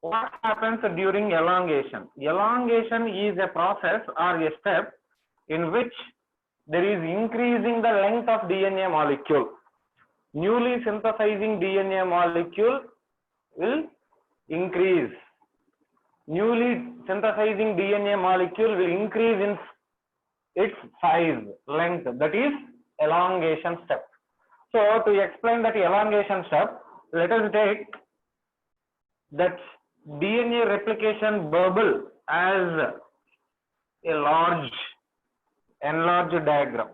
what happens during elongation? Elongation is a process or a step in which there is increasing the length of DNA molecule. Newly synthesizing DNA molecule will increase. Newly synthesizing DNA molecule will increase in its size, length, that is elongation step. So to explain that elongation step, let us take that DNA replication bubble as a large enlarged diagram.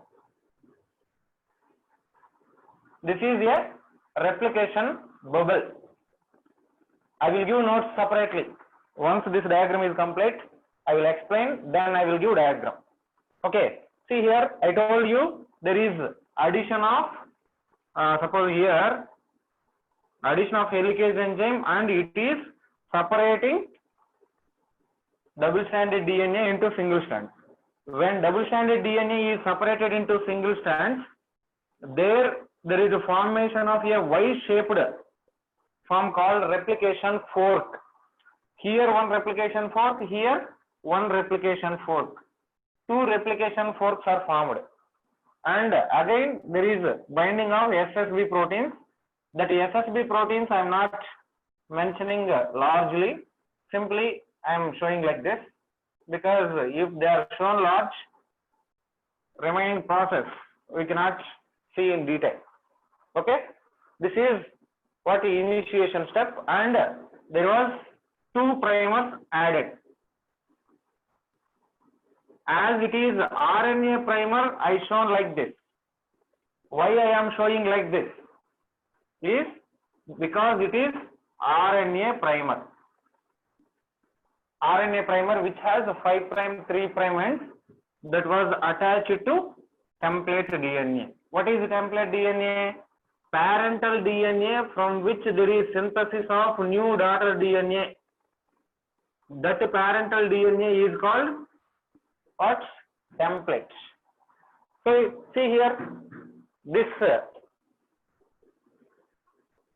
This is a replication bubble. I will give notes separately. Once this diagram is complete, I will explain, then I will give diagram. Okay, see here, I told you there is addition of, suppose here, addition of helicase enzyme, and it is separating double-stranded DNA into single strands. When double-stranded DNA is separated into single strands, there is a formation of a Y-shaped form called replication fork. Here one replication fork, here one replication fork. Two replication forks are formed. And again there is binding of SSB proteins. That SSB proteins I am not mentioning largely. Simply I am showing like this, because if they are shown large, remaining process we cannot see in detail. Okay, this is what initiation step, and there was 2 primers added. As it is RNA primer, I shown like this. Why I am showing like this is because it is RNA primer. RNA primer which has a 5 prime 3 prime ends that was attached to template DNA. What is template DNA? Parental DNA from which there is synthesis of new daughter DNA. That parental DNA is called what? Template. So see here, this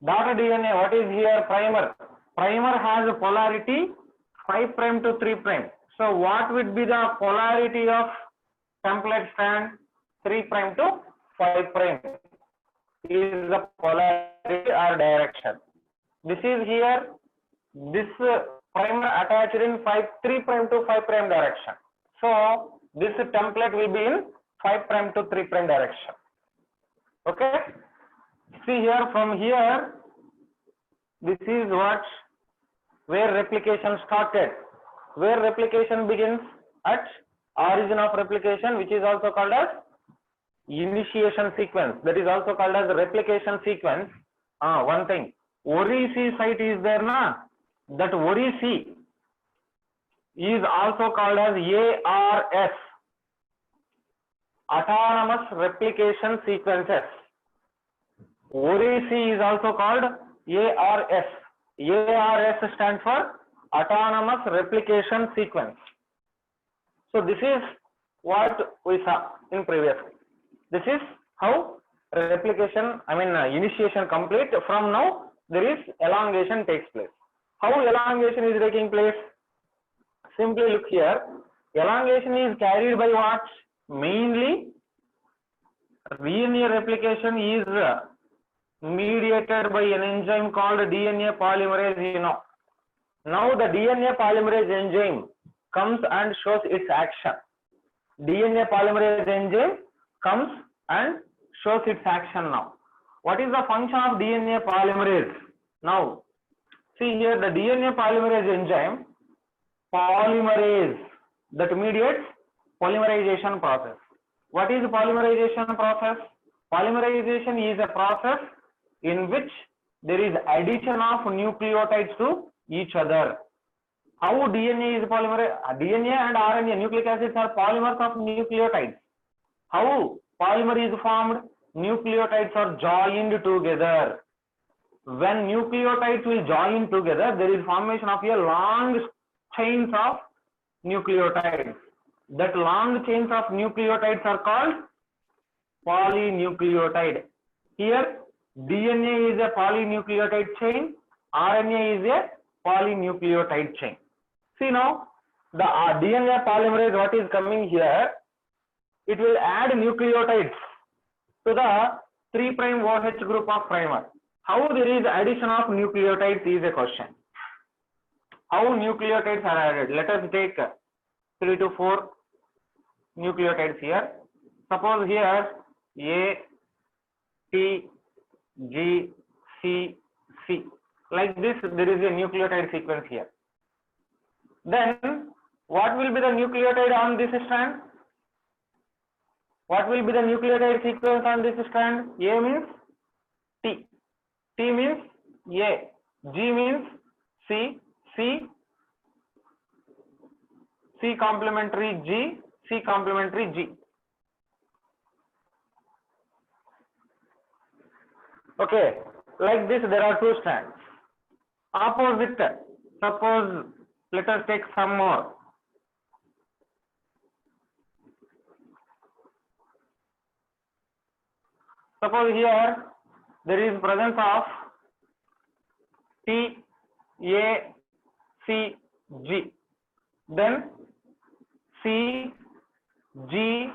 daughter DNA, what is here? Primer. Primer has a polarity 5 prime to 3 prime. So what would be the polarity of template strand? 3 prime to 5 prime is the polarity or direction. This is here, this primer attached in 3 prime to 5 prime direction. So this template will be in 5 prime to 3 prime direction. Okay, see here, from here, this is what, where replication started. Where replication begins? At origin of replication, which is also called as initiation sequence. That is also called as replication sequence. One thing, ORIC site is there na? That ORIC is also called as ARS, autonomous replication sequences. ORIC is also called ARS. ARS stands for autonomous replication sequence. So this is what we saw in previous. This is how replication, initiation complete. From now there is elongation takes place. How elongation is taking place? Simply look here. Elongation is carried by what? Mainly DNA replication is mediated by an enzyme called DNA polymerase, you know. Now the DNA polymerase enzyme comes and shows its action. DNA polymerase enzyme comes and shows its action now. What is the function of DNA polymerase? Now, see here, the DNA polymerase enzyme, polymerase, that mediates polymerization process. What is polymerization process? Polymerization is a process in which there is addition of nucleotides to each other. How DNA is polymerized? DNA and RNA, nucleic acids, are polymers of nucleotides. How polymer is formed? Nucleotides are joined together. When nucleotides will join together, there is formation of a long chains of nucleotides. That long chains of nucleotides are called polynucleotide. Here DNA is a polynucleotide chain, RNA is a polynucleotide chain. See now, the DNA polymerase, what is coming here, it will add nucleotides to the 3' OH group of primer. How there is addition of nucleotides is a question. How nucleotides are added? Let us take 3 to 4 nucleotides here. Suppose here A, T, G, C, C. Like this, there is a nucleotide sequence here. Then, what will be the nucleotide on this strand? What will be the nucleotide sequence on this strand? A means T, T means A, G means C, C complementary G, C complementary G. Okay, like this there are 2 strands. Opposite, suppose let us take some more. Suppose here there is presence of T, A, C, G. Then C, G,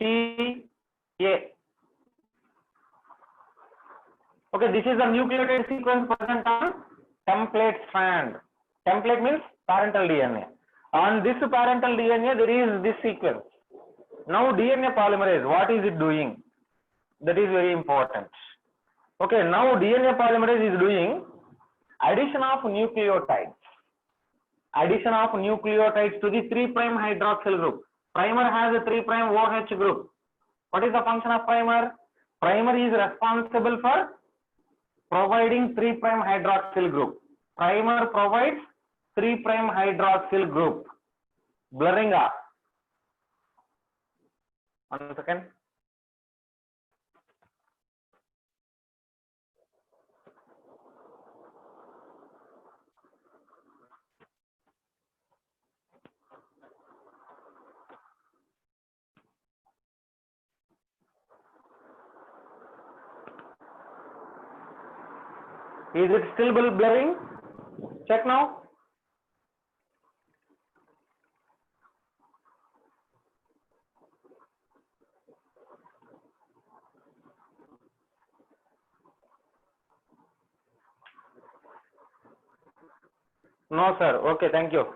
T, A. Okay, this is the nucleotide sequence present on template strand. Template means parental DNA. On this parental DNA, there is this sequence. Now DNA polymerase, what is it doing? That is very important. Okay, now DNA polymerase is doing addition of nucleotides. Addition of nucleotides to the 3' hydroxyl group. Primer has a 3' OH group. What is the function of primer? Primer is responsible for providing 3' hydroxyl group. Primer provides 3' hydroxyl group. Blurring up. 1 second. Is it still blurring? Check now. No, sir. Okay, thank you.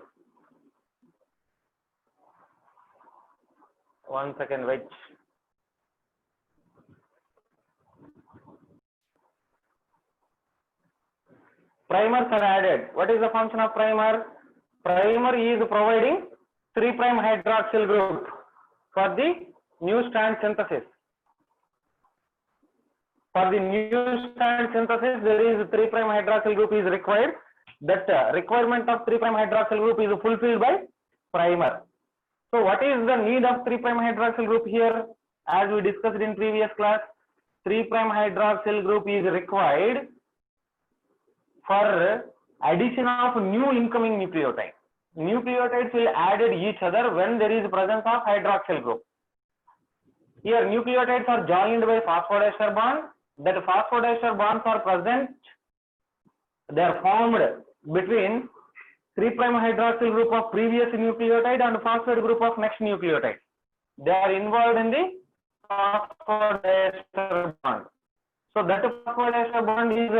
1 second, wait. Primers are added. What is the function of primer? Primer is providing 3' hydroxyl group for the new strand synthesis. For the new strand synthesis, there is 3' hydroxyl group is required. That requirement of 3' hydroxyl group is fulfilled by primer. So what is the need of 3' hydroxyl group here? As we discussed in previous class, 3' hydroxyl group is required for addition of new incoming nucleotide. Nucleotides will add each other when there is presence of hydroxyl group. Here nucleotides are joined by phosphodiester bond. That phosphodiester bonds are present. They are formed between 3' hydroxyl group of previous nucleotide and phosphate group of next nucleotide. They are involved in the phosphodiester bond. So that phosphodiester bond is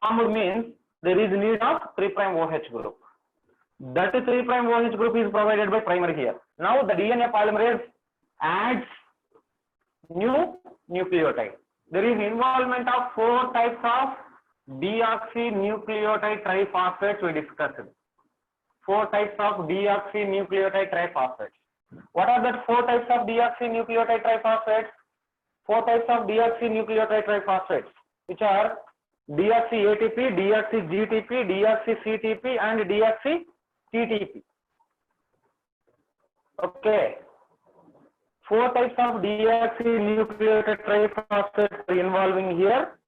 formed means there is need of 3' OH group. That 3' OH group is provided by primer here. Now the DNA polymerase adds new nucleotide. There is involvement of 4 types of deoxynucleotide triphosphates we discussed. 4 types of deoxynucleotide triphosphates. What are the 4 types of deoxynucleotide triphosphates? 4 types of deoxynucleotide triphosphates, which are deoxy-ATP, deoxy-GTP, deoxy-CTP and deoxy-TTP. Okay. 4 types of deoxynucleotide triphosphates are involving here.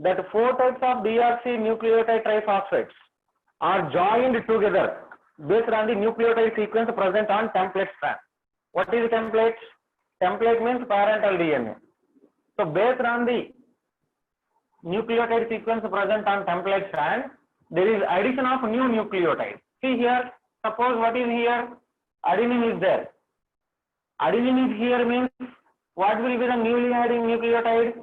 That 4 types of deoxynucleotide triphosphates are joined together based on the nucleotide sequence present on template strand. What is template? Template means parental DNA. So based on the nucleotide sequence present on template strand, there is addition of new nucleotide. See here, suppose what is here? Adenine is there. Adenine is here means what will be the newly adding nucleotide?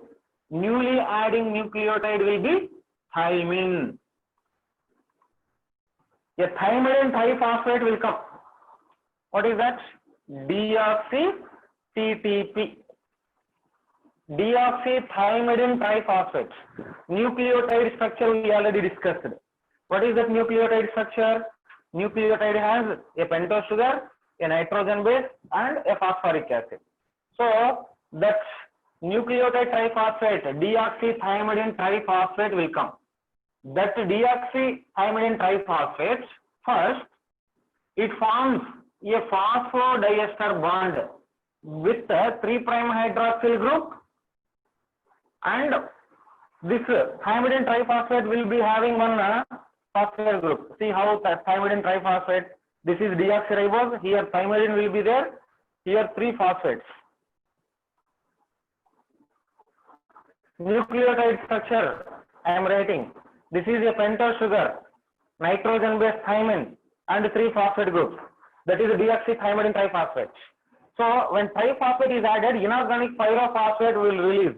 Newly adding nucleotide will be thymine. A thymidine triphosphate will come. What is that? Deoxy-CTP. Deoxythymidine triphosphate. Nucleotide structure we already discussed. What is that nucleotide structure? Nucleotide has a pentose sugar, a nitrogen base, and a phosphoric acid. So that nucleotide triphosphate, deoxythymidine triphosphate will come. That deoxythymidine triphosphate, first it forms a phosphodiester bond with a 3' hydroxyl group, and this thymidine triphosphate will be having one phosphate group. See how thymidine triphosphate, this is deoxyribose, here thymidine will be there, here 3 phosphates. Nucleotide structure I am writing. This is a pentose sugar, nitrogen based thymine, and 3 phosphate groups. That is a deoxythymidine triphosphate. So when triphosphate is added, inorganic pyrophosphate will release.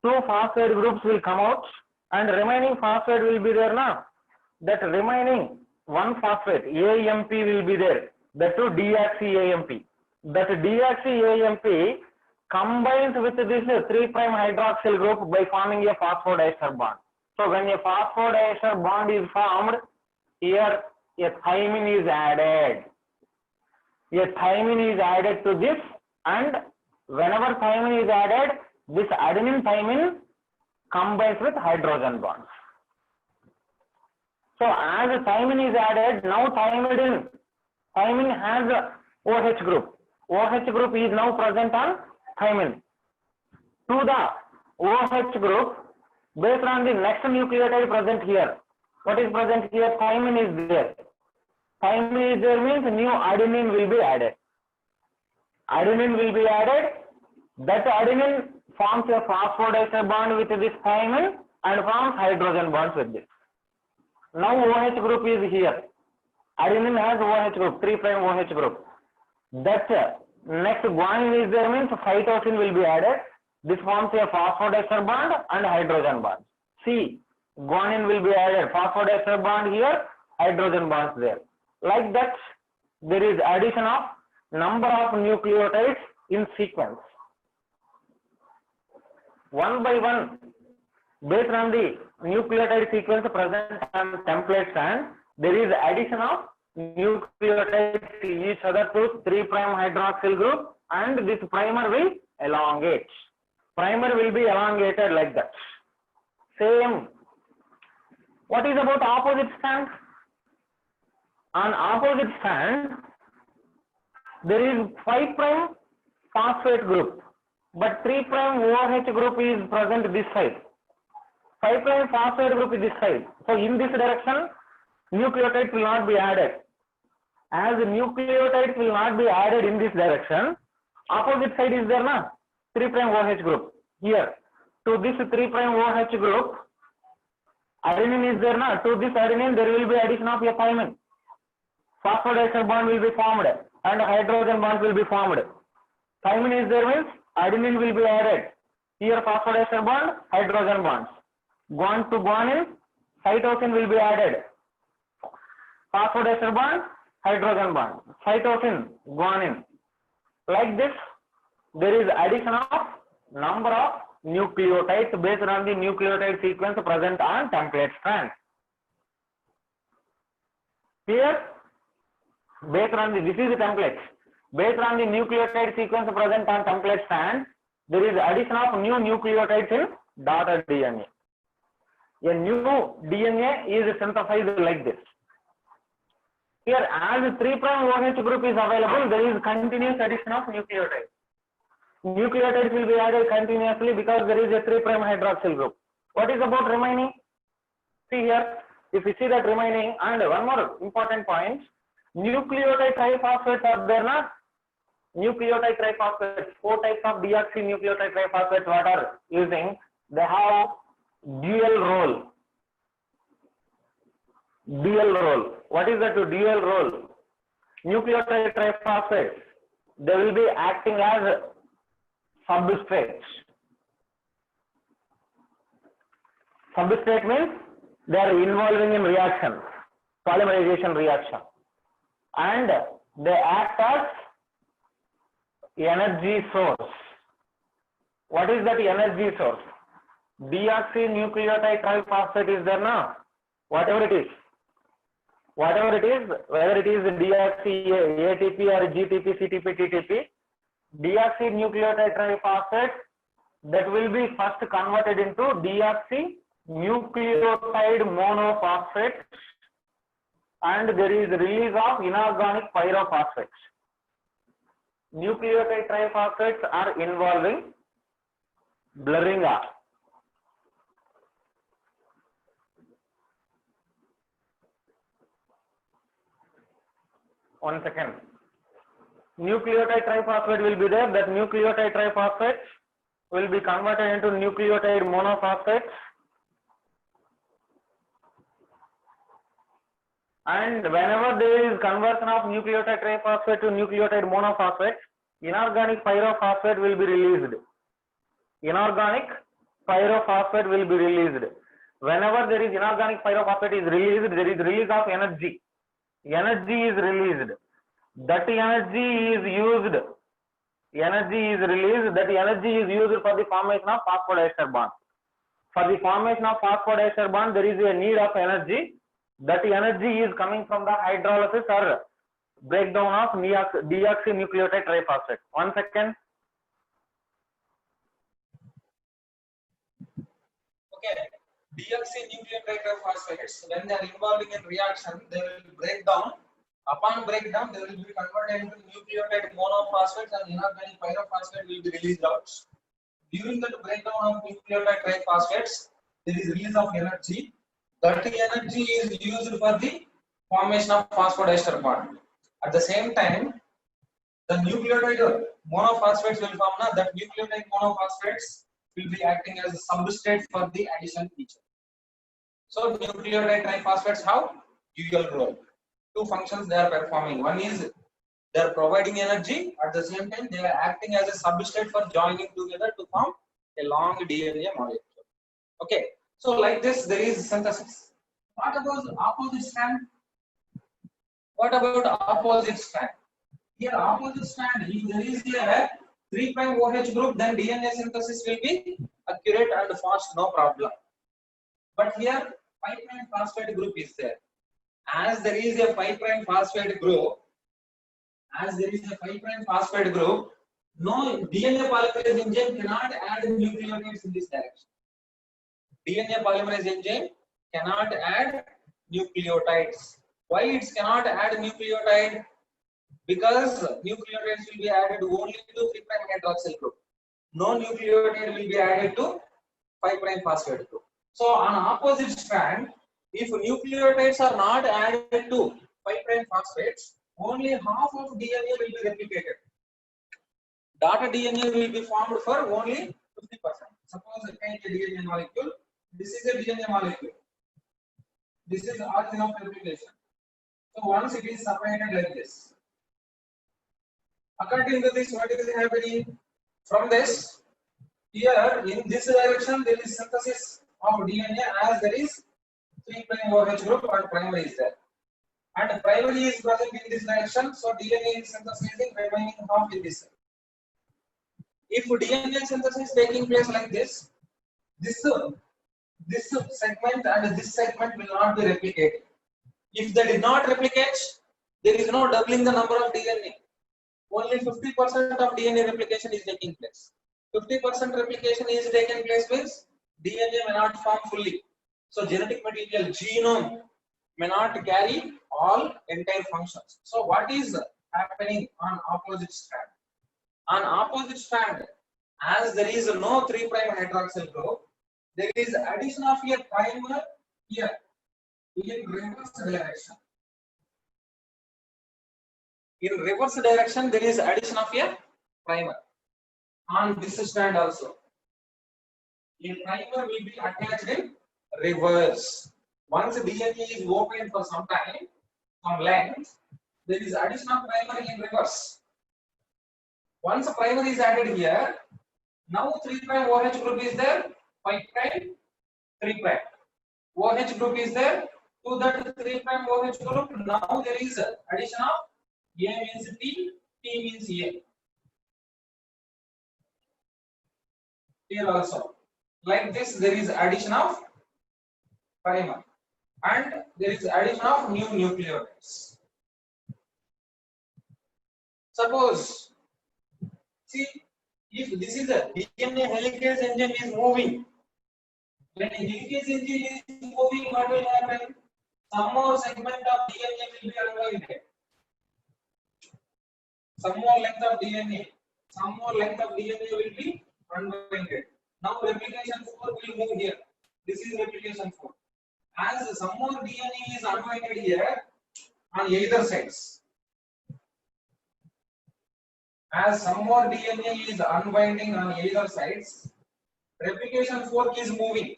2 phosphate groups will come out, and remaining phosphate will be there now. That remaining 1 phosphate, AMP will be there. That too deoxy-AMP. That deoxy-AMP combines with this 3' hydroxyl group by forming a phosphodiester bond. So when a phosphodiester bond is formed, here a thymine is added. A thymine is added to this, and whenever thymine is added, this adenine thymine combines with hydrogen bonds. So as a thymine is added, now thymine has a OH group. OH group is now present on thymine. To the OH group, based on the next nucleotide present here. What is present here? Thymine is there. Thymine is there means new adenine will be added. Adenine will be added. That adenine forms a phosphodiester bond with this thymine and forms hydrogen bonds with this. Now OH group is here. Adenine has OH group, 3' OH group. That next guanine is there means cytosine will be added. This forms a phosphodiester bond and hydrogen bond. See, guanine will be added, phosphodiester bond here, hydrogen bonds there. Like that, there is addition of number of nucleotides in sequence. One by one, based on the nucleotide sequence present on template strand, there is addition of nucleotides to each other to 3' hydroxyl group, and this primer will elongate. Primer will be elongated like that. Same. What is about opposite strand? On opposite strand, there is 5' phosphate group, but 3' OH group is present this side. 5' phosphate group is this side. So in this direction, nucleotides will not be added. As nucleotides will not be added in this direction, opposite side is there na? 3' OH group. Here, to this 3' OH group, adenine is there na? To this adenine, there will be addition of a thymine. Phosphodiester bond will be formed and hydrogen bonds will be formed. Thymine is there means adenine will be added. Here phosphodiester bond, hydrogen bonds. Guan to guanine, cytosine will be added. Phosphodiester bond, hydrogen bond. Cytosine, guanine. Like this, there is addition of number of nucleotides based on the nucleotide sequence present on template strand. Here, based on the, this is the template. Based on the nucleotide sequence present on template strand, there is addition of new nucleotides in daughter DNA. A new DNA is synthesized like this. Here, as 3' OH group is available, there is continuous addition of nucleotides. Nucleotides will be added continuously because there is a 3' hydroxyl group. What is about remaining? See here, if you see that remaining, and one more important point, nucleotide triphosphates are there na? Nucleotide triphosphates, 4 types of deoxynucleotide triphosphates what are using, they have dual role. Dual role. What is that dual role? Nucleotide triphosphates, they will be acting as substrates. Substrate means they are involving in reactions, polymerization reaction, and they act as energy source. What is that energy source? Deoxynucleotide triphosphate is there now. Whatever it is, whether it is deoxy ATP or GTP, CTP, TTP, deoxynucleotide triphosphate, that will be first converted into deoxynucleotide monophosphate, and there is release of inorganic pyrophosphates. Nucleotide triphosphates are involving blurring up. One second. Nucleotide triphosphate will be there. That nucleotide triphosphate will be converted into nucleotide monophosphates, and whenever there is conversion of nucleotide triphosphate to nucleotide monophosphate, inorganic pyrophosphate will be released. Inorganic pyrophosphate will be released. Whenever there is inorganic pyrophosphate is released, there is release of energy. Energy is released. That energy is used. Energy is released. That energy is used for the formation of phosphodiester bond. For the formation of phosphodiester bond, there is a need of energy. That energy is coming from the hydrolysis or breakdown of deoxynucleotide triphosphate. One second. Okay. Deoxynucleotide triphosphates, when they are involving in reaction, they will break down. Upon breakdown, they will be converted into nucleotide monophosphates and inorganic pyrophosphate will be released out. During the breakdown of nucleotide triphosphates, there is release of energy. That energy is used for the formation of phosphodiester bond. At the same time, the nucleotide monophosphates will form. Now, that nucleotide monophosphates will be acting as a substrate for the addition feature. So nucleotide triphosphates have dual role. Two functions they are performing. One is they are providing energy, at the same time they are acting as a substrate for joining together to form a long DNA molecule. Okay, so like this there is synthesis. What about opposite strand? What about opposite strand? Here opposite strand, if there is a 3' OH group, then DNA synthesis will be accurate and fast, no problem. But here 5' phosphate group is there. As there is a 5' phosphate group, no DNA polymerase enzyme cannot add nucleotides in this direction. DNA polymerase enzyme cannot add nucleotides. Why it cannot add nucleotide? Because nucleotides will be added only to 3' hydroxyl group. No nucleotide will be added to 5' phosphate group. So on opposite strand, if nucleotides are not added to 5' phosphates, only half of DNA will be replicated. Daughter DNA will be formed for only 50%. Suppose I take a DNA molecule. This is a DNA molecule. This is the origin of replication. So once it is separated like this. According to this, what is happening? From this, here in this direction there is synthesis of DNA as there is 3' OH group and primary is there. And primary is present in this direction, so DNA is synthesizing remaining half in this side. If DNA synthesis is taking place like this, this segment and this segment will not be replicated. If they did not replicate, there is no doubling the number of DNA. Only 50% of DNA replication is taking place. 50% replication is taking place means DNA may not form fully. So genetic material, genome may not carry all entire functions. So what is happening on opposite strand? On opposite strand, as there is no 3' hydroxyl group, there is addition of a primer here in reverse direction. In reverse direction, there is addition of a primer on this strand also. a primer will be attached in reverse. Once DNA is opened for some time, some length, there is addition of primer in reverse. Once a primer is added here, now 3' OH group is there, 5' 3'. OH group is there. To that 3' OH group, now there is addition of A means T, T means A. Here also, like this, there is addition of primer and there is addition of new nucleotides. Suppose, see, if this is a DNA helicase engine is moving, when a helicase engine is moving, what will happen? Some more segment of DNA will be unwinded. Some more length of DNA will be unwinded. Now replication 4 will move here. This is replication 4. As some more DNA is unwinded here on either sides. As some more DNA is unwinding on either sides, replication fork is moving.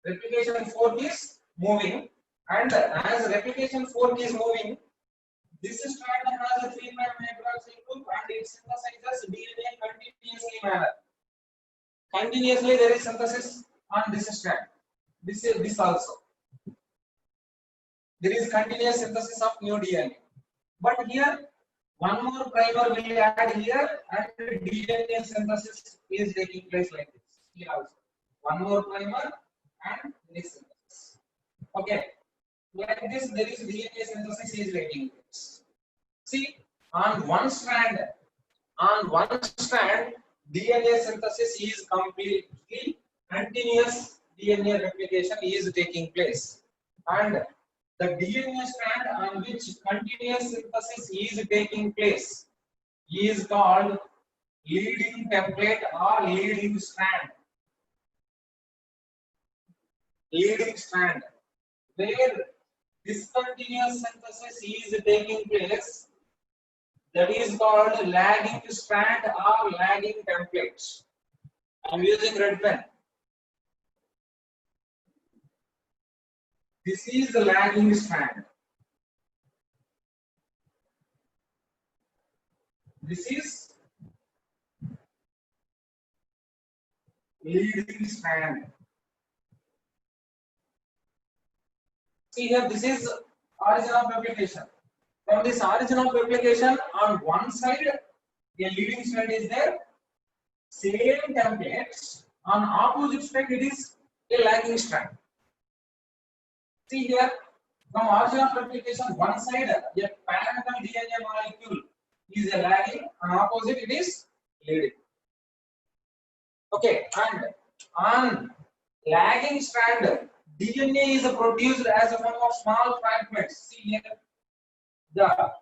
Replication fork is moving, and as replication fork is moving, this strand has a 3' hydroxyl group and it synthesizes DNA continuously manner. Continuously there is synthesis on this strand. This also. There is continuous synthesis of new DNA. But here one more primer will be added here and DNA synthesis is taking place like this. Here also. One more primer and this synthesis. Okay. Like this, there is DNA synthesis is taking place. See, on one strand, DNA synthesis is completely continuous. DNA replication is taking place, and the DNA strand on which continuous synthesis is taking place is called leading template or leading strand. Leading strand, where discontinuous synthesis is taking place, that is called lagging strand or lagging template. I am using red pen. This is the lagging strand. This is leading strand. See here, this is origin of replication. From this origin of replication, on one side, a leading strand is there. Same templates. On opposite side, it is a lagging strand. See here, from origin of replication, one side, a parental DNA molecule is a lagging, on opposite it is leading. Okay, and on lagging strand, DNA is produced as a form of small fragments. See here, the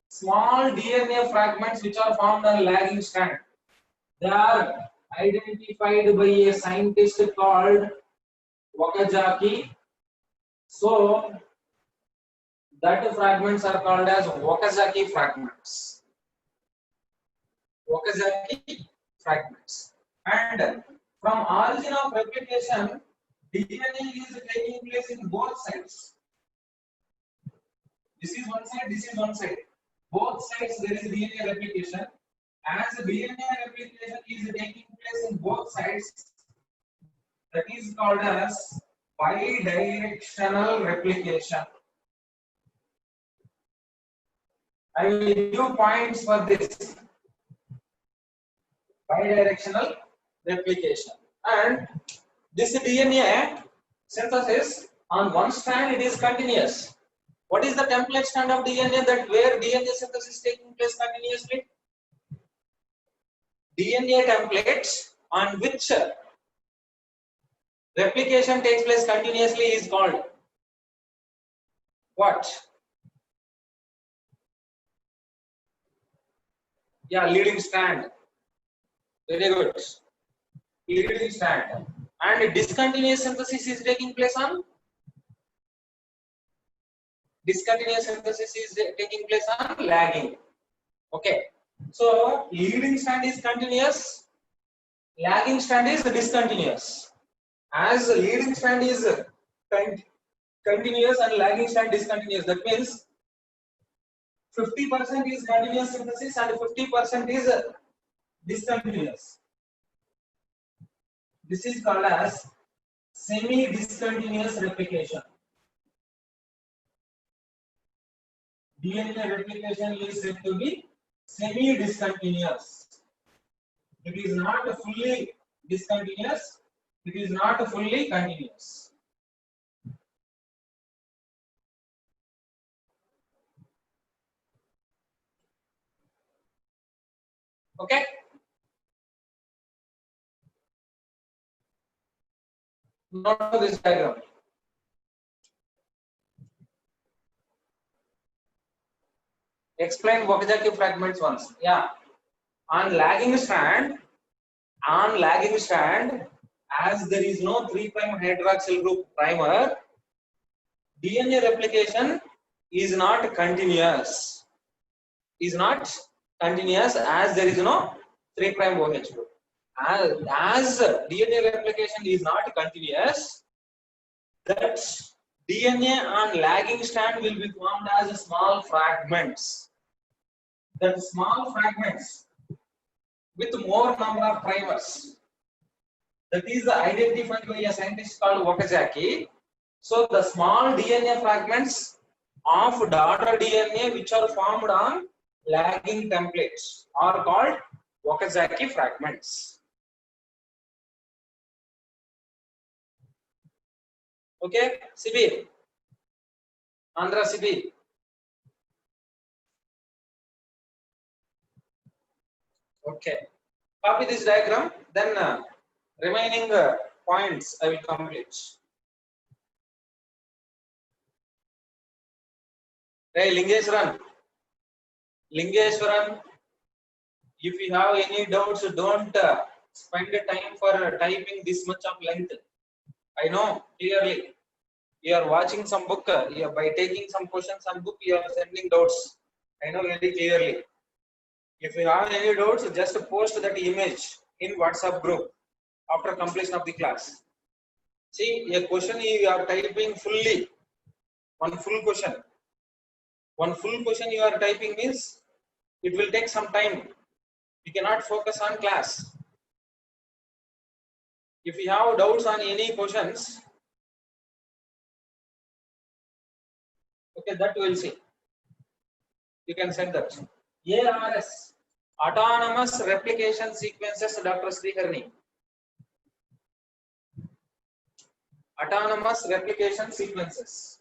small DNA fragments which are formed on lagging strand, they are identified by a scientist called Wakazaki. So that fragments are called as Wakazaki fragments. Wakazaki fragments. And from origin of replication, DNA is taking place in both sides. This is one side, this is one side. Both sides there is DNA replication. As DNA replication is taking place in both sides, that is called as bidirectional replication. I will give points for this. Bidirectional replication. And this DNA synthesis, on one strand it is continuous. What is the template strand of DNA that where DNA synthesis is taking place continuously? DNA templates on which replication takes place continuously is called what? Yeah, leading strand. Very good. Leading strand. And discontinuous synthesis is taking place on? Discontinuous synthesis is taking place on lagging. Okay. So leading strand is continuous lagging strand is discontinuous. As the leading strand is continuous and lagging strand discontinuous, that means 50% is continuous synthesis and 50% is discontinuous. This is called as semi-discontinuous replication. DNA replication is said to be semi-discontinuous. It is not fully discontinuous. It is not fully continuous. Okay. Now this diagram. Explain Okazaki fragments once. Yeah. On lagging strand, as there is no 3' hydroxyl group primer, DNA replication is not continuous. Is not continuous as there is no 3' OH group. As DNA replication is not continuous, that DNA on lagging strand will be formed as small fragments. That small fragments with more number of primers. That is identified by a scientist called Okazaki. So the small DNA fragments of daughter DNA which are formed on lagging templates are called Okazaki fragments. Okay, CB, Andhra CB. Okay, copy this diagram, then remaining points I will complete. Hey, Lingeshwaran, if you have any doubts, don't spend time for typing this much of length. I know clearly. You are watching some book, by taking some questions on book, you are sending doubts. I know very clearly. If you have any doubts, just post that image in WhatsApp group after completion of the class. See, a question you are typing fully, one full question. One full question you are typing means it will take some time. You cannot focus on class. If you have doubts on any questions, okay, that we will see. You can send that. ARS, autonomous replication sequences, Dr. Sriharni. Autonomous replication sequences.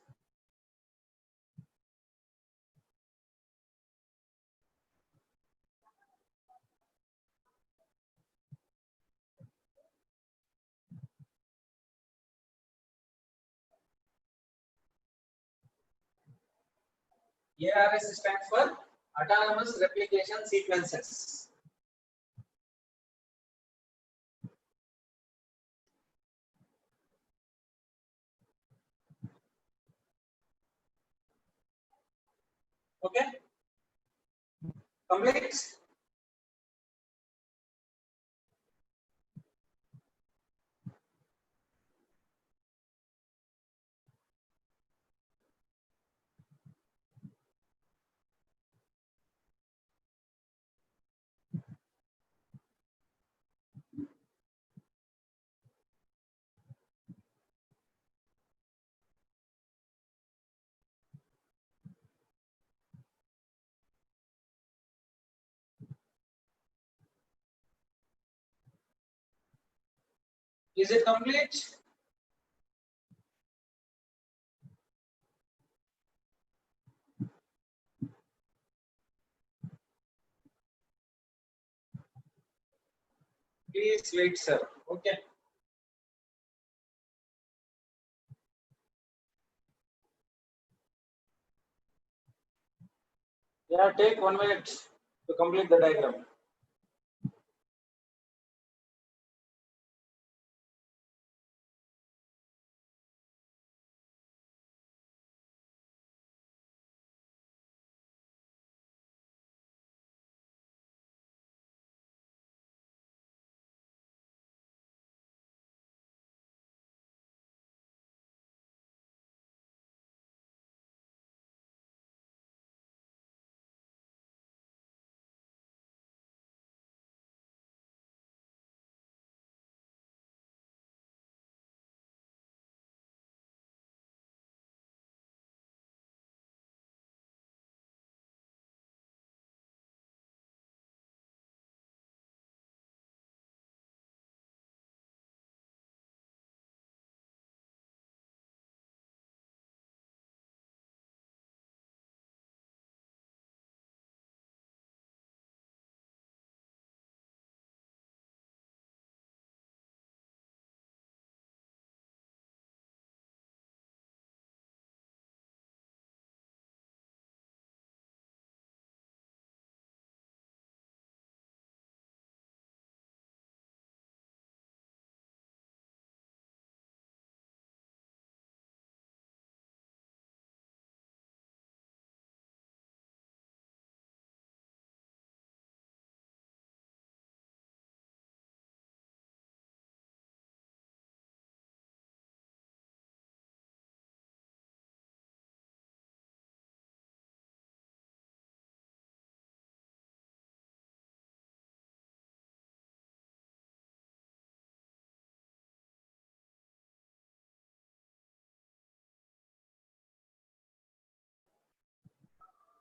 ARS stands for autonomous replication sequences. Okay, complete. Is it complete? Please wait, sir. Okay. Yeah, take 1 minute to complete the diagram.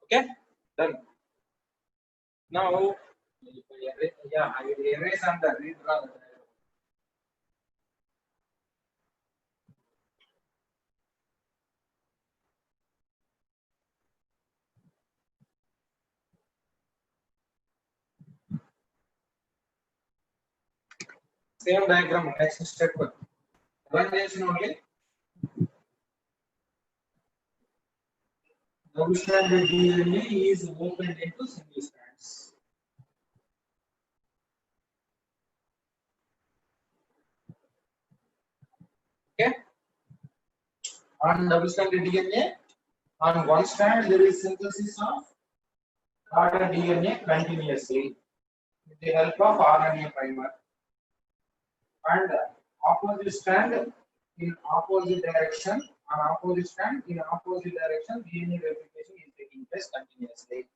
Okay, done. Now, yeah, I will erase and redraw the diagram. Same diagram, next step. Evaluation only. Double-stranded DNA is opened into single strands. Okay. On double-stranded DNA, on one strand there is synthesis of ordered DNA continuously with the help of RNA primer, and opposite strand in opposite direction, on opposite strand in opposite direction, DNA replication is taking place continuously.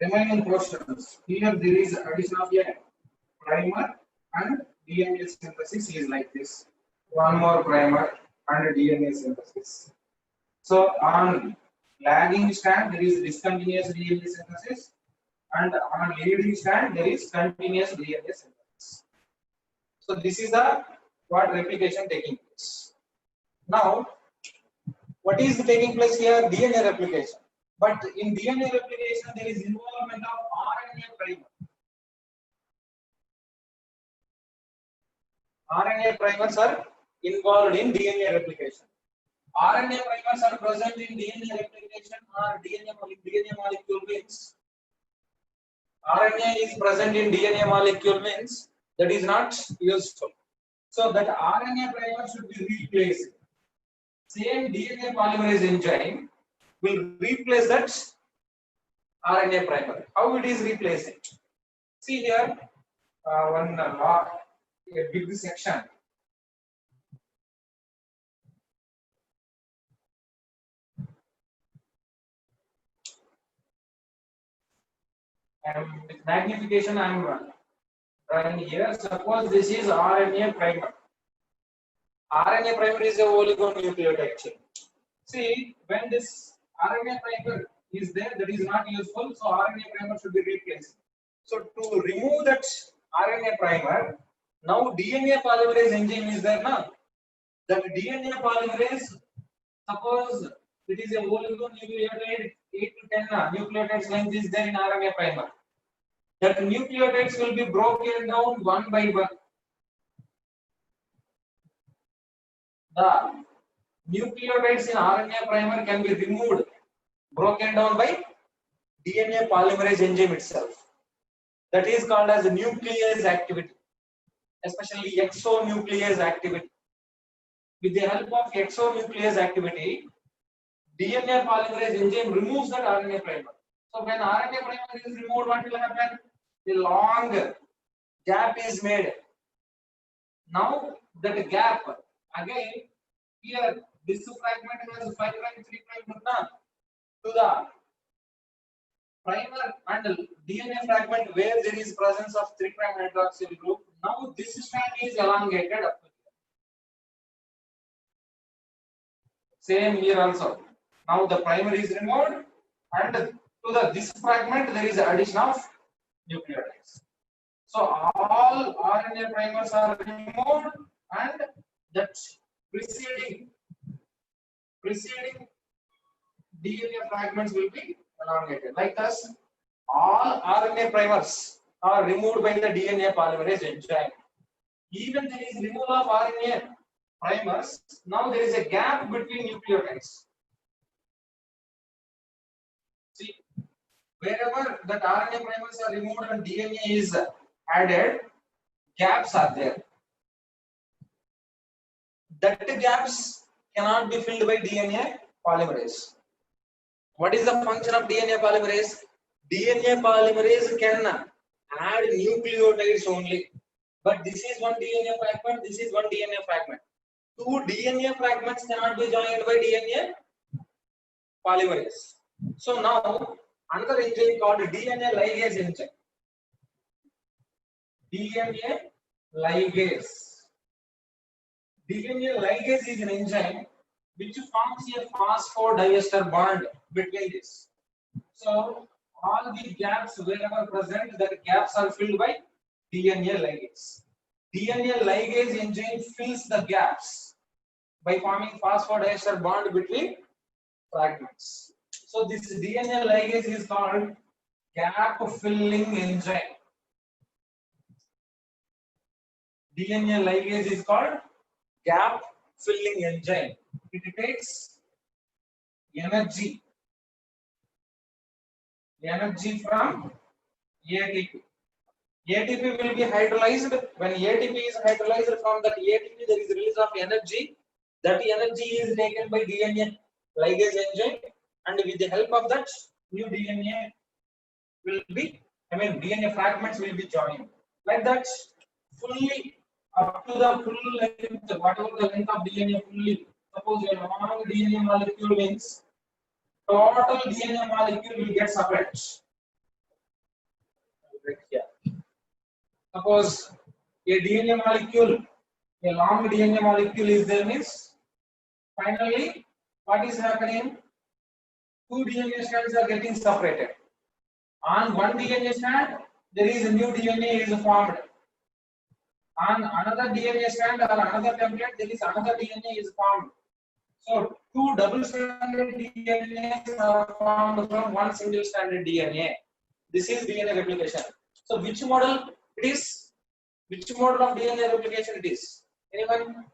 Remaining portions, here there is addition of a primer and DNA synthesis is like this. One more primer and DNA synthesis. So on lagging strand there is discontinuous DNA synthesis, and on leading strand there is continuous DNA synthesis. So this is the what replication taking place. Now, what is taking place here? DNA replication. But in DNA replication, there is involvement of RNA primer. RNA primers are involved in DNA replication. RNA primers are present in DNA replication or DNA molecule means. RNA is present in DNA molecule means that is not useful. So that RNA primer should be replaced. Same DNA polymerase enzyme will replace that RNA primer. How it is replacing? See here, one log, a big section. And with magnification, I am drawing here. Suppose this is RNA primer. RNA primer is a oligonucleotide chain. See, when this RNA primer is there, that is not useful, so RNA primer should be replaced. So to remove that RNA primer, now DNA polymerase enzyme is there now. That DNA polymerase, suppose it is a oligonucleotide 8 to 10 nucleotides length is there in RNA primer. That nucleotides will be broken down one by one. The nucleotides in RNA primer can be removed, broken down by DNA polymerase enzyme itself. That is called as nuclease activity, especially exonuclease activity. With the help of exonuclease activity, DNA polymerase enzyme removes that RNA primer. So when RNA primer is removed, what will happen? The long gap is made. Now that gap, again, here this fragment has 5 prime, 3 prime to the primer and DNA fragment where there is presence of 3 prime hydroxyl group. Now this strand is elongated up to here. Same here also. Now the primer is removed, and to this fragment there is addition of nucleotides. So all RNA primers are removed, and that preceding DNA fragments will be elongated. Like this, all RNA primers are removed by the DNA polymerase enzyme. Even there is removal of RNA primers, now there is a gap between nucleotides. See, wherever that RNA primers are removed and DNA is added, gaps are there. That gaps cannot be filled by DNA polymerase. What is the function of DNA polymerase? DNA polymerase can add nucleotides only. But this is one DNA fragment, this is one DNA fragment. 2 DNA fragments cannot be joined by DNA polymerase. So now another enzyme called DNA ligase enzyme. DNA ligase. DNA ligase is an enzyme which forms a phosphodiester bond between this. So all the gaps wherever present, the gaps are filled by DNA ligase. DNA ligase enzyme fills the gaps by forming phosphodiester bond between fragments. So this DNA ligase is called gap filling enzyme. DNA ligase is called gap filling enzyme. It takes energy from ATP. ATP will be hydrolyzed. When ATP is hydrolyzed, from that ATP there is release of energy. That energy is taken by DNA ligase enzyme, and with the help of that, new DNA will be, DNA fragments will be joined. Like that, fully up to the full length, whatever the length of DNA fully. Suppose a long DNA molecule means total DNA molecule will get separate. Right here. Suppose a DNA molecule, a long DNA molecule is there means finally what is happening? Two DNA strands are getting separated. On one DNA strand, there is a new DNA is formed. On another DNA strand or another template, there is another DNA is formed. So two double-stranded DNAs are formed from one single-stranded DNA. This is DNA replication. So which model it is? Which model of DNA replication it is? Anyone?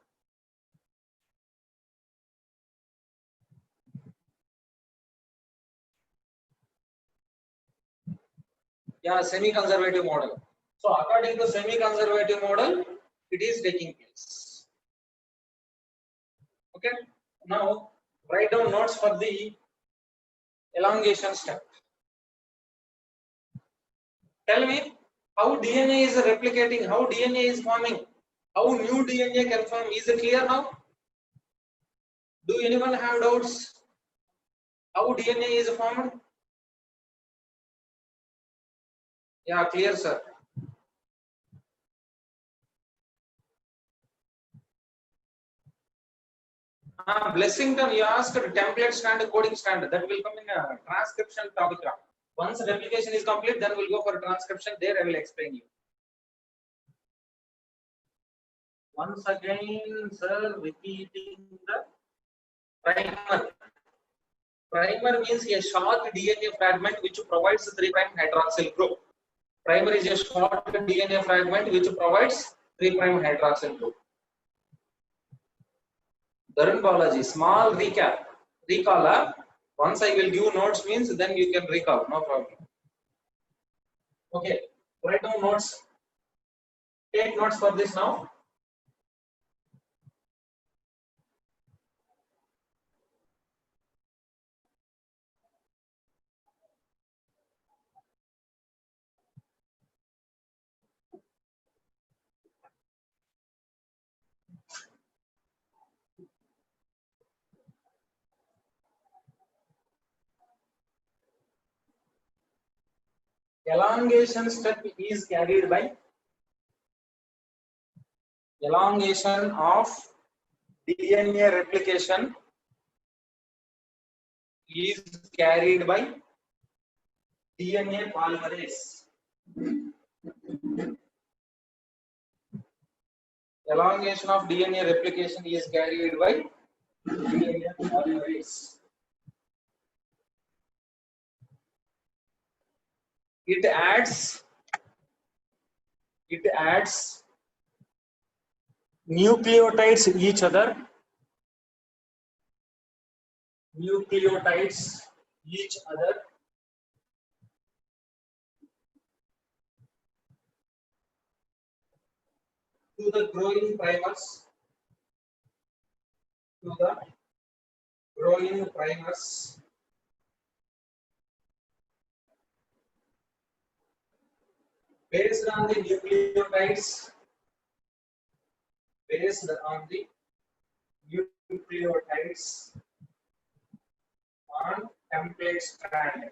Yeah, semi-conservative model. So according to semi-conservative model, it is taking place. Okay. Now write down notes for the elongation step. Tell me how DNA is replicating, how DNA is forming, how new DNA can form. Is it clear now? Do anyone have doubts? How DNA is formed? Yeah, clear, sir. Blessington, you asked template strand, coding strand. That will come in a transcription topic. Once replication is complete, then we'll go for transcription. There I will explain you. Once again, sir, repeating the primer. Primer means a short DNA fragment which provides 3' hydroxyl group. Primer is a short DNA fragment which provides 3' hydroxyl group. Dharun Balaji, small recap. Recall. Once I will give notes means then you can recall, no problem. Okay, write down notes. Take notes for this now. Elongation step is carried by elongation of DNA replication is carried by DNA polymerase. Elongation of DNA replication is carried by DNA polymerase. It adds nucleotides each other. Nucleotides each other to the growing primers. To the growing primers. Based on the nucleotides. Based on the nucleotides on template strand.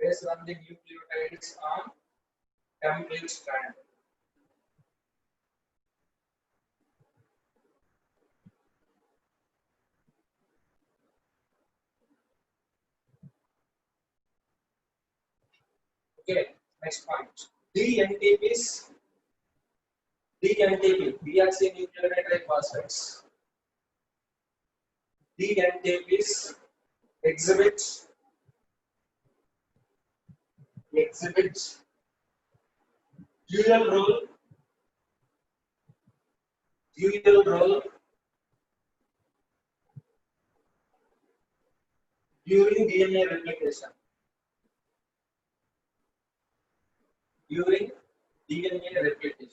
Based on the nucleotides on template strand. Okay, next point. DNTPs, DNTP, deoxynucleotide phosphates. DNTPs exhibit dual role during DNA replication. During DNA replication.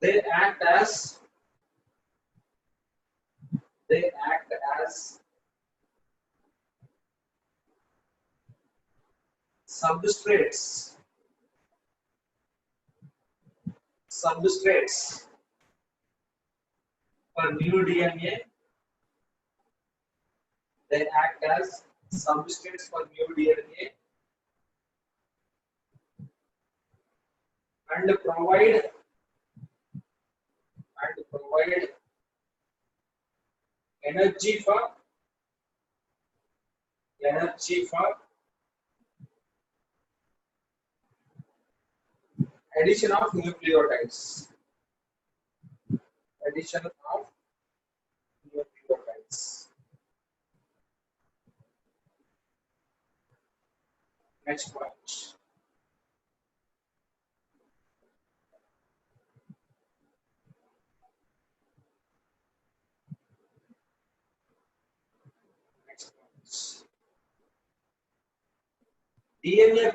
They act as substrates for new DNA. They act as substrates for new DNA and provide energy for addition of nucleotides. Next point. DNA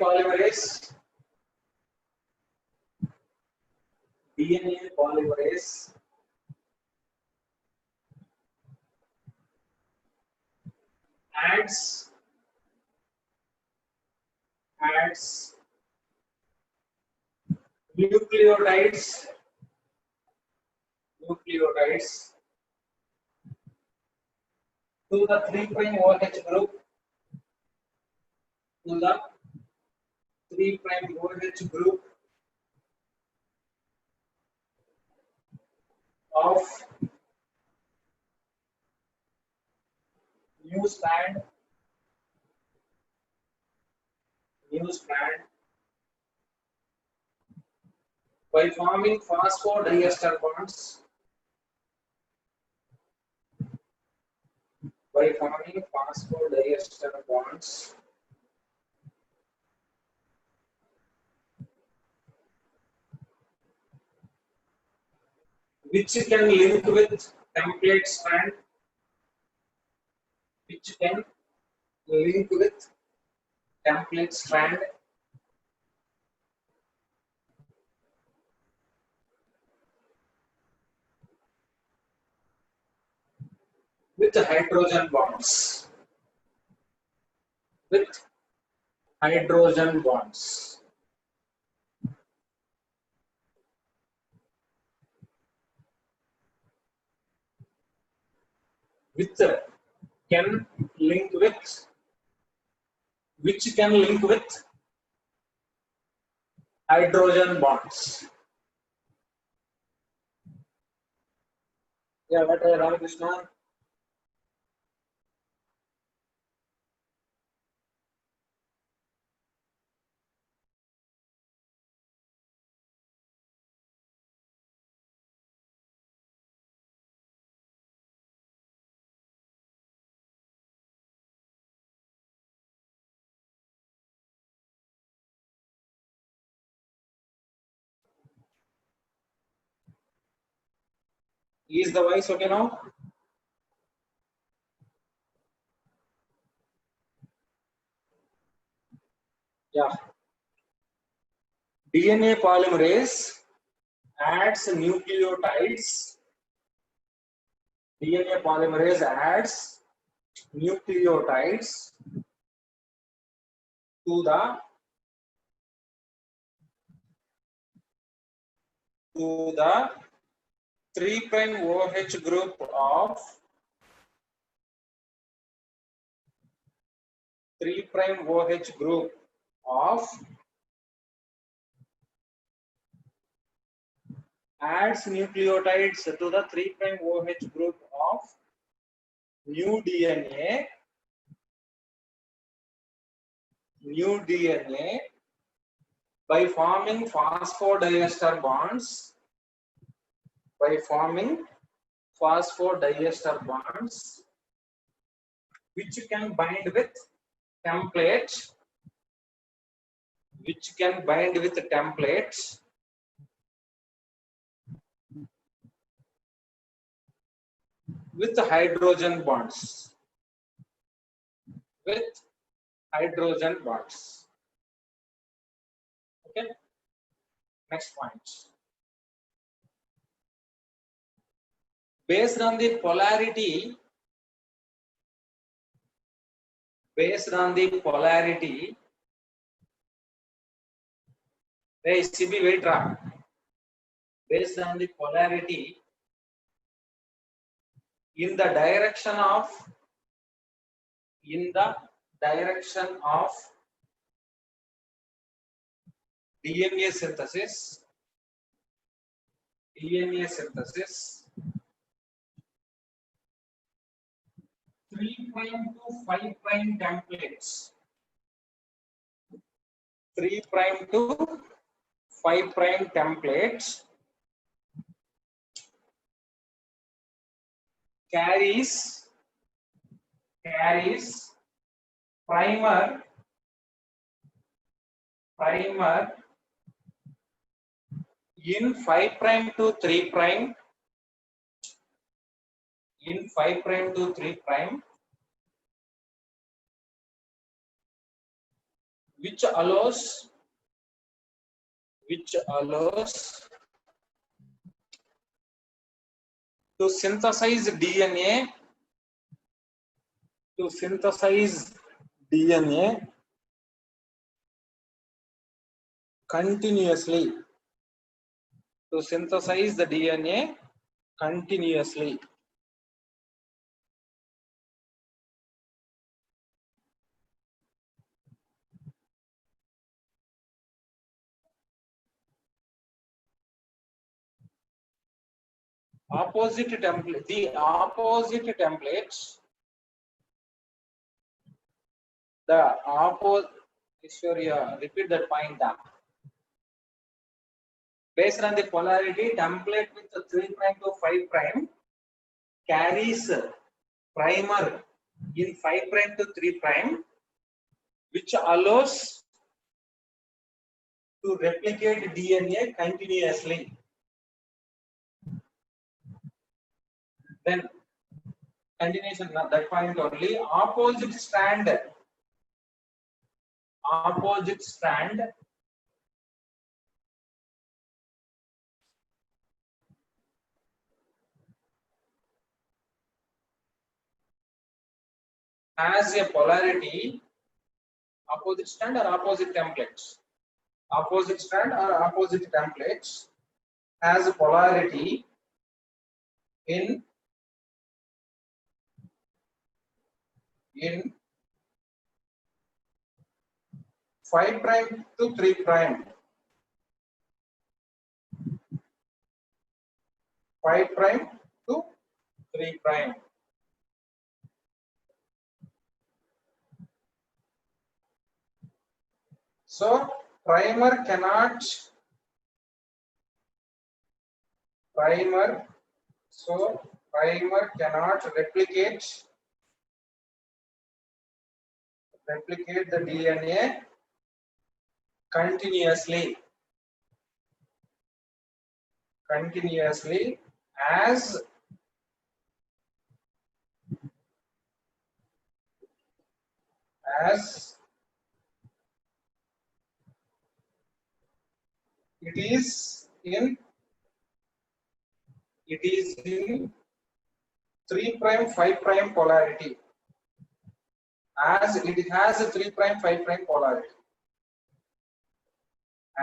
polymerase adds nucleotides to the 3' OH group of new strand by forming phosphodiester bonds which can link with template strand with hydrogen bonds. Which can link with hydrogen bonds. Yeah, what Ramakrishna? Is the voice okay now? Yeah. DNA polymerase adds nucleotides. To the 3' OH group of adds nucleotides to the 3' OH group of new DNA by forming phosphodiester bonds, which can bind with templates, with hydrogen bonds, Okay, next point. Based on the polarity, hey CB, wait, based on the polarity in the direction of DNA synthesis, 3' to 5' templates, 3' to 5' templates carries primer in 5' to 3', which allows to synthesize DNA continuously, opposite templates, repeat that point. Based on the polarity, template with the 3' to 5' carries primer in 5' to 3', which allows to replicate DNA continuously. Then continuation, that point only. Opposite strand has a polarity, opposite strand or opposite templates has a polarity in 5' to 3', 5' to 3'. So primer cannot replicate the DNA continuously as it is in 3', 5' polarity, as it has a 3', 5' polarity,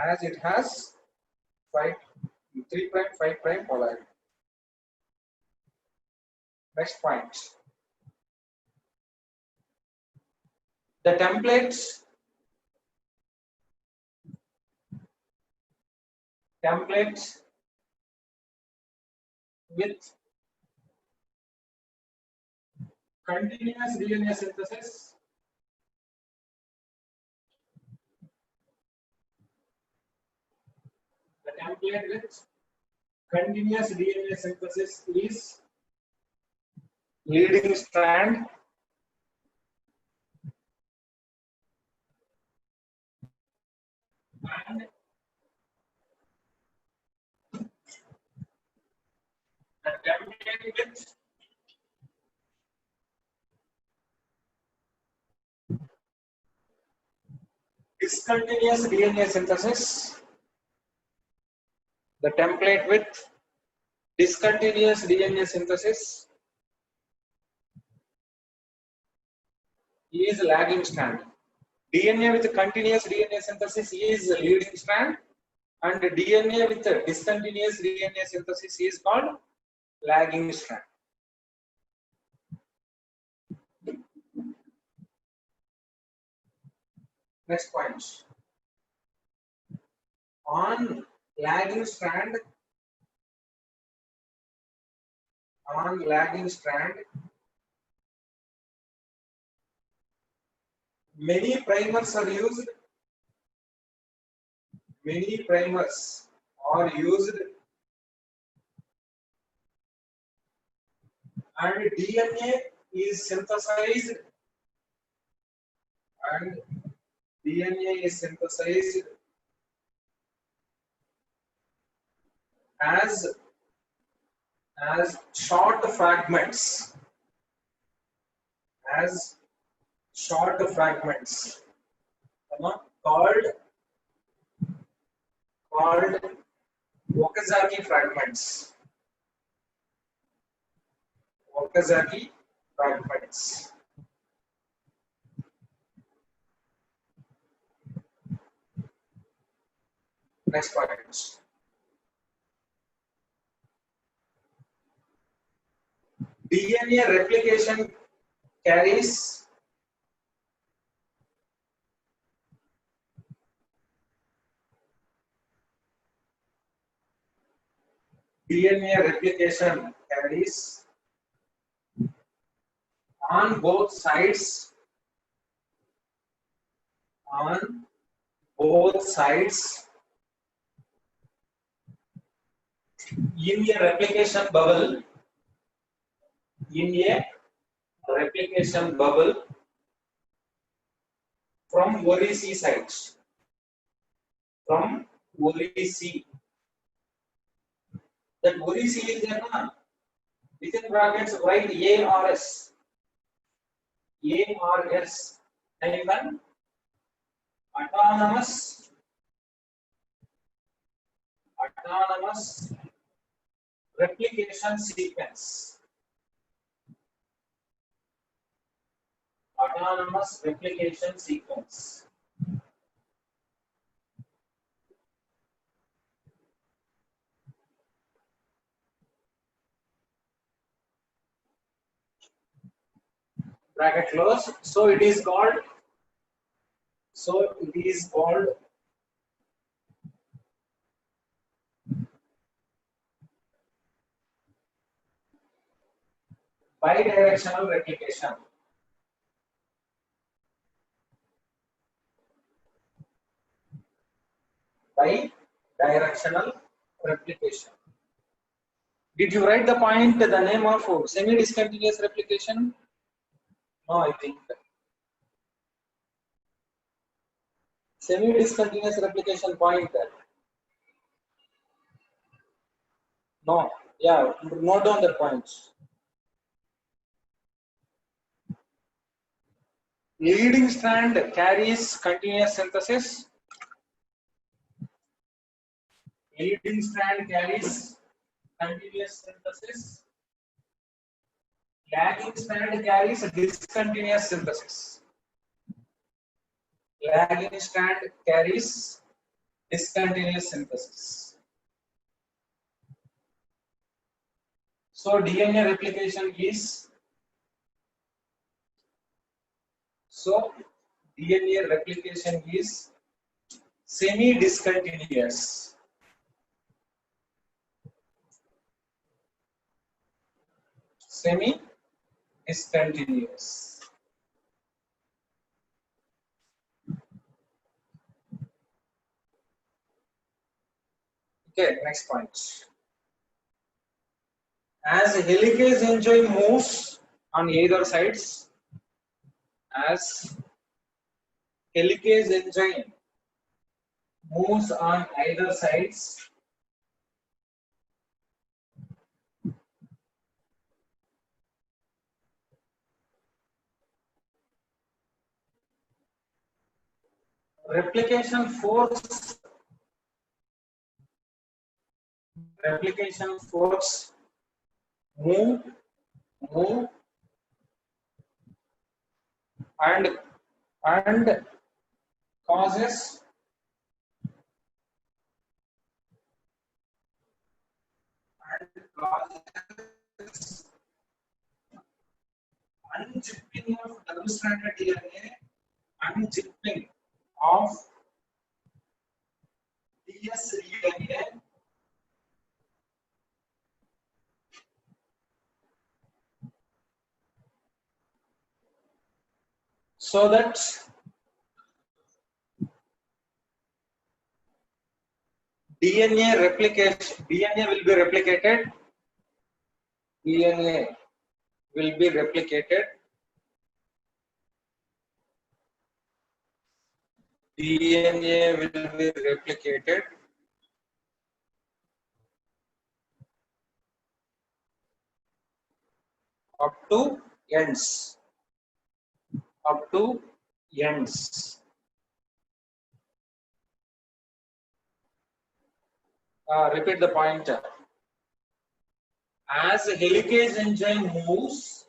as it has 3', 5' polarity. Next point. The templates with continuous DNA synthesis the template with continuous DNA synthesis is leading strand and the template with discontinuous DNA synthesis, the template with discontinuous DNA synthesis is lagging strand. DNA with continuous DNA synthesis is leading strand, and DNA with discontinuous DNA synthesis is called lagging strand. Next point. On lagging strand, many primers are used. And DNA is synthesized as short fragments, called Okazaki fragments. Next point. DNA replication carries on both sides in a replication bubble from ORIC sites. That ORIC is there na? Within brackets write ARS hyphen autonomous replication sequence. Bracket close. So it is called bidirectional replication. Did you write the point, the name of semi-discontinuous replication? No, I think. Semi-discontinuous replication point. No, yeah, note down the points. Leading strand carries continuous synthesis. Lagging strand carries discontinuous synthesis. So DNA replication is semi-discontinuous. Semi is continuous. Okay, next point. As a helicase enzyme moves on either sides, as helicase enzyme moves on either sides, replication force move and causes unzipping of double-stranded DNA, unzipping of dsDNA, so that DNA will be replicated. DNA will be replicated. DNA will be replicated up to ends. Up to ends. Repeat the point. As a helicase enzyme moves,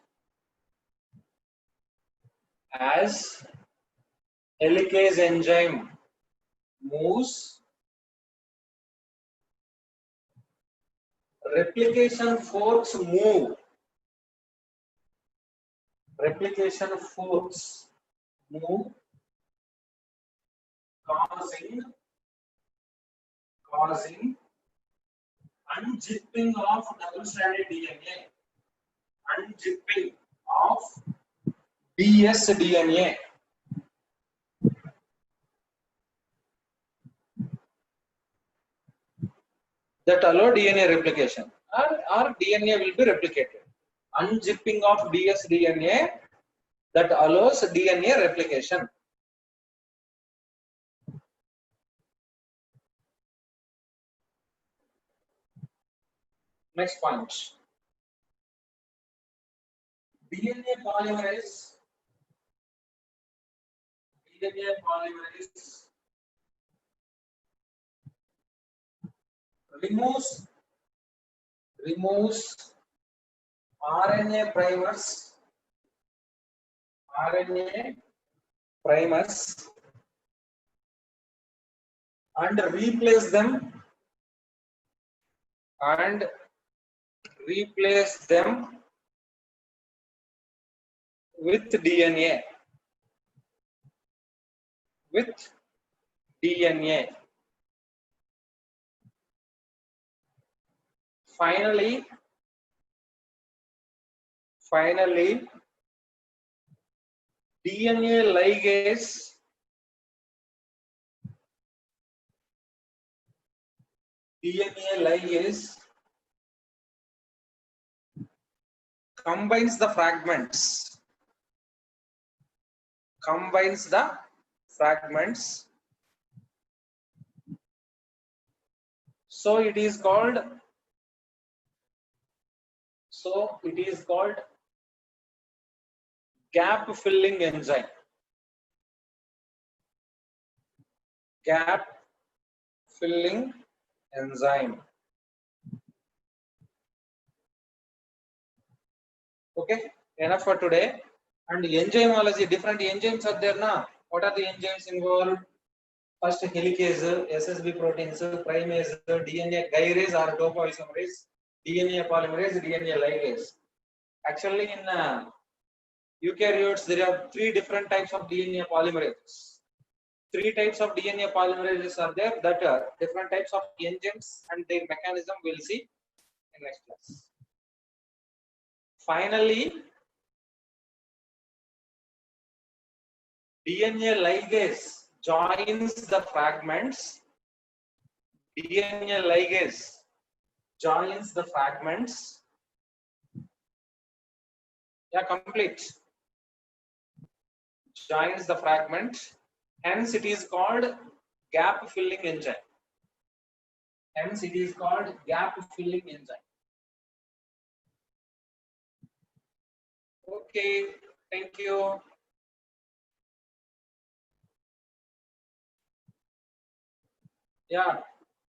as helicase enzyme moves, replication forks move. Replication forks move, causing unzipping of double-stranded DNA. Unzipping of dsDNA. That allow DNA replication, or DNA will be replicated. Unzipping of dsDNA that allows DNA replication. Next point. DNA polymerase removes RNA primers and replace them with DNA. Finally, DNA ligase combines the fragments. So it is called gap filling enzyme. Gap filling enzyme. Okay, enough for today. And enzymology, different enzymes are there now. What are the enzymes involved? First, helicase, SSB proteins, primase, DNA gyrase or topoisomerase, DNA polymerase, DNA ligase. Actually, in eukaryotes, there are 3 different types of DNA polymerases. 3 types of DNA polymerases are there, that are different types of enzymes and their mechanism we'll see in next class. Finally, DNA ligase joins the fragments. DNA ligase joins the fragments. Yeah, complete. Joins the fragment. Hence, it is called gap filling enzyme. Hence, it is called gap filling enzyme. Okay, thank you. Yeah.